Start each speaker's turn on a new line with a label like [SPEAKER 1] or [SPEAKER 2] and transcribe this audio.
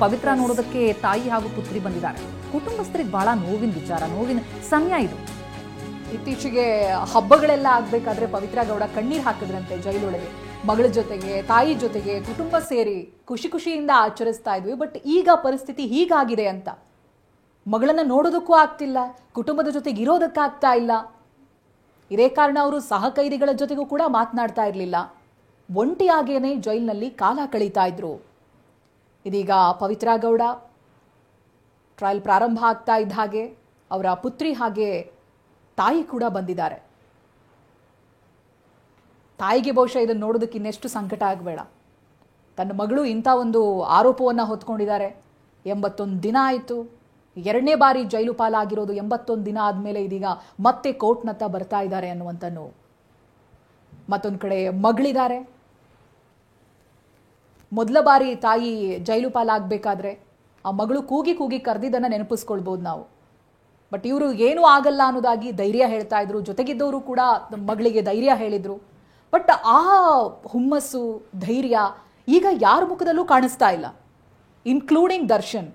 [SPEAKER 1] ಪವಿತ್ರ ನೋಡೋದಕ್ಕೆ ತಾಯಿ ಹಾಗೂ ಪುತ್ರಿ ಬಂದಿದ್ದಾರೆ. ಕುಟುಂಬಸ್ಥರಿಗೆ ಬಹಳ ನೋವಿನ ವಿಚಾರ, ನೋವಿನ ಸಮಯ ಇದು. ಇತ್ತೀಚೆಗೆ ಹಬ್ಬಗಳೆಲ್ಲ ಆಗ್ಬೇಕಾದ್ರೆ ಪವಿತ್ರ ಗೌಡ ಕಣ್ಣೀರು ಹಾಕಿದ್ರಂತೆ ಜೈಲೊಳಗೆ. ಮಗಳ ಜೊತೆಗೆ, ತಾಯಿ ಜೊತೆಗೆ ಕುಟುಂಬ ಸೇರಿ ಖುಷಿ ಖುಷಿಯಿಂದ ಆಚರಿಸ್ತಾ ಇದ್ವಿ. ಬಟ್ ಈಗ ಪರಿಸ್ಥಿತಿ ಹೀಗಾಗಿದೆ ಅಂತ. ಮಗಳನ್ನ ನೋಡೋದಕ್ಕೂ ಆಗ್ತಿಲ್ಲ, ಕುಟುಂಬದ ಜೊತೆಗೆ ಇರೋದಕ್ಕಾಗ್ತಾ ಇಲ್ಲ. ಇದೇ ಕಾರಣ ಅವರು ಸಹ ಕೈದಿಗಳ ಜೊತೆಗೂ ಕೂಡ ಮಾತನಾಡ್ತಾ ಇರಲಿಲ್ಲ. ಒಂಟಿಯಾಗೇನೆ ಜೈಲಿನಲ್ಲಿ ಕಾಲ ಕಳೀತಾ ಇದ್ರು. ಇದೀಗ ಪವಿತ್ರ ಗೌಡ ಟ್ರಯಲ್ ಪ್ರಾರಂಭ ಆಗ್ತಾ ಇದ್ದ ಹಾಗೆ ಅವರ ಪುತ್ರಿ ಹಾಗೆ ತಾಯಿ ಕೂಡ ಬಂದಿದ್ದಾರೆ. ತಾಯಿಗೆ ಬಹುಶಃ ಇದನ್ನು ನೋಡೋದಕ್ಕೆ ಇನ್ನೆಷ್ಟು ಸಂಕಟ ಆಗಬೇಡ. ತನ್ನ ಮಗಳು ಇಂಥ ಒಂದು ಆರೋಪವನ್ನು ಹೊತ್ಕೊಂಡಿದ್ದಾರೆ. 81 ದಿನ ಆಯಿತು. 2ನೇ ಬಾರಿ ಜೈಲು ಪಾಲಾಗಿರೋದು. 81 ದಿನ ಆದಮೇಲೆ ಇದೀಗ ಮತ್ತೆ ಕೋರ್ಟ್ನತ್ತ ಬರ್ತಾ ಇದ್ದಾರೆ ಅನ್ನುವಂಥ ನೋವು. ಮತ್ತೊಂದು ಕಡೆ ಮಗಳಿದ್ದಾರೆ. ಮೊದಲ ಬಾರಿ ತಾಯಿ ಜೈಲು ಪಾಲಾಗಬೇಕಾದ್ರೆ ಆ ಮಗಳು ಕೂಗಿ ಕೂಗಿ ಕರೆದಿದ್ದನ್ನು ನೆನಪಿಸ್ಕೊಳ್ಬೋದು ನಾವು. ಬಟ್ ಇವರು ಏನೂ ಆಗಲ್ಲ ಅನ್ನೋದಾಗಿ ಧೈರ್ಯ ಹೇಳ್ತಾ ಇದ್ರು. ಜೊತೆಗಿದ್ದವರು ಕೂಡ ಮಗಳಿಗೆ ಧೈರ್ಯ ಹೇಳಿದ್ರು. ಬಟ್ ಆ ಹುಮ್ಮಸ್ಸು, ಧೈರ್ಯ ಈಗ ಯಾರ ಮುಖದಲ್ಲೂ ಕಾಣಿಸ್ತಾ ಇಲ್ಲ, ಇನ್ಕ್ಲೂಡಿಂಗ್ ದರ್ಶನ್.